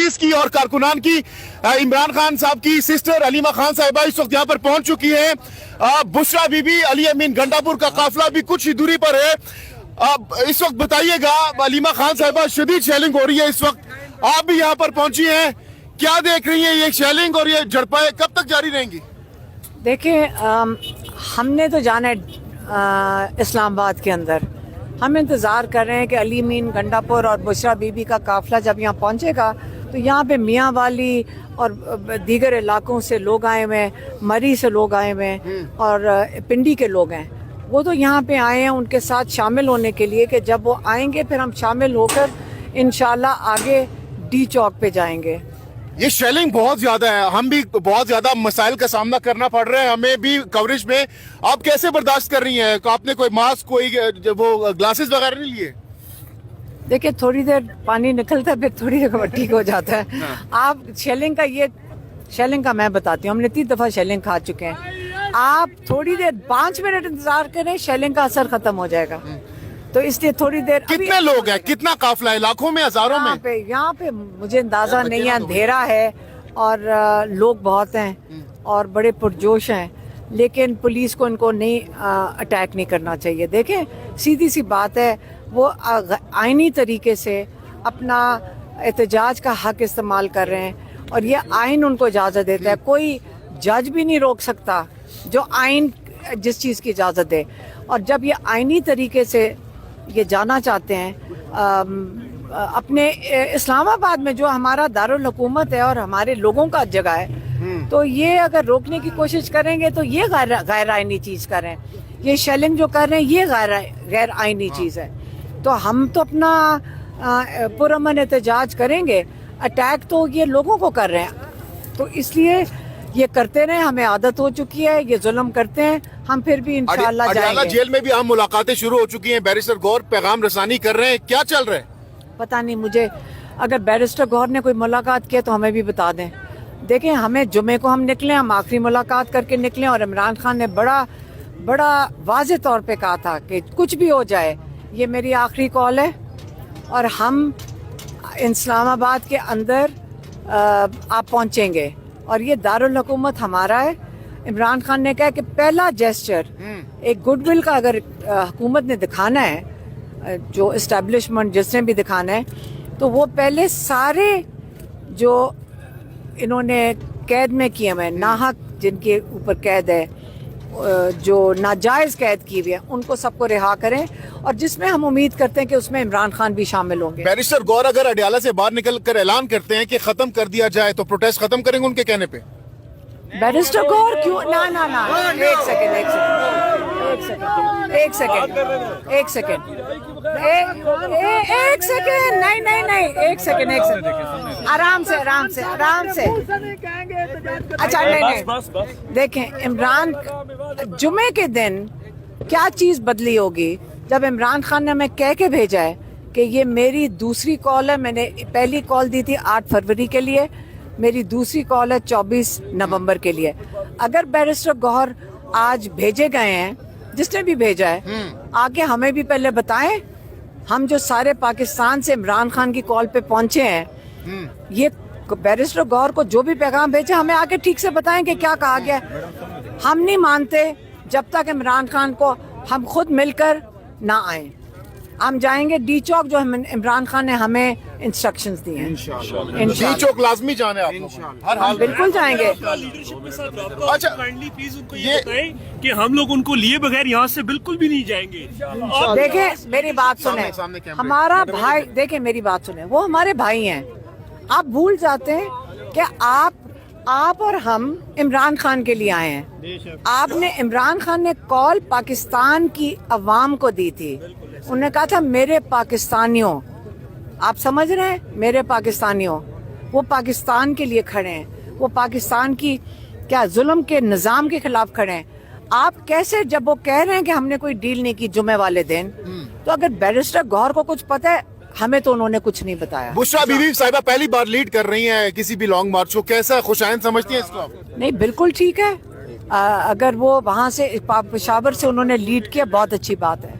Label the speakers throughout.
Speaker 1: Police کی اور کارکنان کی عمران خان صاحب کی سسٹر علیمہ خان صاحبہ اس وقت یہاں پر پہنچ چکی ہیں. بشرا بی بی علی امین گنڈا پور کا قافلہ بھی کچھ ہی دوری پر ہے. اس وقت بتائیے گا علیمہ خان صاحبہ شدید شیلنگ ہو رہی ہے اس وقت, آپ بھی یہاں پر پہنچی ہیں, کیا دیکھ رہی ہیں یہ شیلنگ اور یہ جھڑپیں کب تک جاری رہیں گی؟
Speaker 2: دیکھیں ہم نے تو جانا ہے اسلام آباد کے اندر, ہم انتظار کر رہے ہیں کہ علی امین گنڈا پور اور بشرا بی بی کا قافلہ جب یہاں پہنچے گا تو یہاں پہ میاں والی اور دیگر علاقوں سے لوگ آئے ہوئے ہیں, مری سے لوگ آئے ہوئے ہیں اور پنڈی کے لوگ ہیں, وہ تو یہاں پہ آئے ہیں ان کے ساتھ شامل ہونے کے لیے کہ جب وہ آئیں گے پھر ہم شامل ہو کر انشاءاللہ آگے ڈی چوک پہ جائیں گے.
Speaker 1: یہ شیلنگ بہت زیادہ ہے, ہم بھی بہت زیادہ مسائل کا سامنا کرنا پڑ رہا ہے ہمیں بھی کوریج میں. آپ کیسے برداشت کر رہی ہیں؟ آپ نے کوئی ماسک کوئی وہ گلاسز وغیرہ نہیں لیے؟
Speaker 2: دیکھیں تھوڑی دیر پانی نکلتا ہے پھر تھوڑی دیر ٹھیک ہو جاتا ہے. آپ شیلنگ کا میں بتاتی ہوں, ہم نے 3 دفعہ شیلنگ کھا چکے ہیں. آپ تھوڑی دیر 5 منٹ انتظار کریں, شیلنگ کا اثر ختم ہو جائے گا. تو اس لیے تھوڑی دیر.
Speaker 1: کتنے لوگ ہیں, کتنا قافلہ ہے, لاکھوں میں ہزاروں میں؟
Speaker 2: یہاں پہ مجھے اندازہ نہیں ہے, اندھیرا ہے اور لوگ بہت ہیں اور بڑے پرجوش ہیں, لیکن پولیس کو ان کو نہیں اٹیک نہیں کرنا چاہیے. دیکھیں سیدھی سی بات ہے, وہ آئینی طریقے سے اپنا احتجاج کا حق استعمال کر رہے ہیں اور یہ آئین ان کو اجازت دیتا ہے. کوئی جج بھی نہیں روک سکتا جو آئین جس چیز کی اجازت دے. اور جب یہ آئینی طریقے سے یہ جانا چاہتے ہیں اپنے اسلام آباد میں جو ہمارا دارالحکومت ہے اور ہمارے لوگوں کا جگہ ہے, تو یہ اگر روکنے کی کوشش کریں گے تو یہ غیر آئینی چیز کر رہے ہیں. یہ شیلنگ جو کر رہے ہیں یہ غیر آئینی چیز ہے. تو ہم تو اپنا پرامن احتجاج کریں گے, اٹیک تو یہ لوگوں کو کر رہے ہیں, تو اس لیے یہ کرتے رہے. ہمیں عادت ہو چکی ہے, یہ ظلم کرتے ہیں, ہم پھر بھی انشاءاللہ جائیں گے.
Speaker 1: جیل میں بھی ہم ملاقاتیں شروع ہو چکی ہیں, بیرسٹر گور پیغام رسانی کر رہے ہیں, کیا چل رہا ہے؟
Speaker 2: پتہ نہیں مجھے, اگر بیرسٹر گور نے کوئی ملاقات کیا تو ہمیں بھی بتا دیں. دیکھیں ہمیں جمعے کو ہم نکلے, ہم آخری ملاقات کر کے نکلے اور عمران خان نے بڑا واضح طور پہ کہا تھا کہ کچھ بھی ہو جائے یہ میری آخری کال ہے اور ہم اسلام آباد کے اندر آپ پہنچیں گے اور یہ دارالحکومت ہمارا ہے. عمران خان نے کہا کہ پہلا جیسچر ایک گڈ ول کا اگر حکومت نے دکھانا ہے, جو اسٹیبلشمنٹ جس نے بھی دکھانا ہے, تو وہ پہلے سارے جو انہوں نے قید میں کیے ہوئے ناحق جن کے اوپر قید ہے, جو ناجائز قید کی ہوئی ہے, ان کو سب کو رہا کریں, اور جس میں ہم امید کرتے ہیں کہ اس میں عمران خان بھی شامل ہوں گے.
Speaker 1: بیرسٹر گور اگر اڈیالہ سے باہر نکل کر اعلان کرتے ہیں کہ ختم کر دیا جائے تو پروٹیسٹ ختم کریں گے ان کے کہنے پہ؟
Speaker 2: بیرسٹر گور کیوں؟ نا ایک سیکنڈ آرام سے اچھا نہیں دیکھیں, عمران جمعے کے دن کیا چیز بدلی ہوگی جب عمران خان نے ہمیں کہہ کے بھیجا ہے کہ یہ میری دوسری کال ہے. میں نے پہلی کال دی تھی 8 فروری کے لیے, میری دوسری کال ہے 24 نومبر کے لیے. اگر بیرسٹر گور آج بھیجے گئے ہیں, جس نے بھی بھیجا ہے, آگے ہمیں بھی پہلے بتائیں. ہم جو سارے پاکستان سے عمران خان کی کال پہ پہنچے ہیں, یہ بیرسٹر گور کو جو بھی پیغام بھیجا ہمیں آگے ٹھیک سے بتائیں کہ کیا کہا گیا. ہم نہیں مانتے جب تک عمران خان کو ہم خود مل کر نہ آئیں. ہم جائیں گے ڈی چوک, جو عمران خان نے ہمیں انسٹرکشنز دی ہیں.
Speaker 1: ڈی چوک لازمی جانے آپ ہر حال
Speaker 2: بالکل جائیں گے.
Speaker 1: اچھا
Speaker 3: یہ کہ ہم لوگ ان کو لیے بغیر یہاں سے بالکل بھی نہیں جائیں گے.
Speaker 2: دیکھیں میری بات سنیں, ہمارا بھائی, دیکھیں میری بات سنیں, وہ ہمارے بھائی ہیں. آپ بھول جاتے ہیں کہ آپ اور ہم عمران خان کے لیے آئے ہیں. آپ نے عمران خان نے کال پاکستان کی عوام کو دی تھی. انہوں نے کہا تھا میرے پاکستانیوں, آپ سمجھ رہے ہیں, میرے پاکستانیوں. وہ پاکستان کے لیے کھڑے ہیں, وہ پاکستان کی کیا ظلم کے نظام کے خلاف کھڑے ہیں. آپ کیسے, جب وہ کہہ رہے ہیں کہ ہم نے کوئی ڈیل نہیں کی جمعے والے دن, تو اگر بیرسٹر گور کو کچھ پتہ ہے, ہمیں تو انہوں نے کچھ نہیں بتایا.
Speaker 1: بشرا بی بی صاحبہ پہلی بار لیڈ کر رہی ہیں کسی بھی لانگ مارچ کو, کیسا خوش آئند سمجھتی ہیں اس کو؟
Speaker 2: نہیں بالکل ٹھیک ہے. اگر وہ وہاں سے پشاور سے انہوں نے لیڈ کیا, بہت اچھی بات ہے,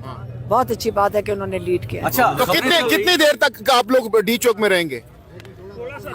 Speaker 2: بہت اچھی بات ہے کہ انہوں نے لیڈ کیا.
Speaker 1: اچھا تو کتنی دیر تک آپ لوگ ڈی چوک میں رہیں گے؟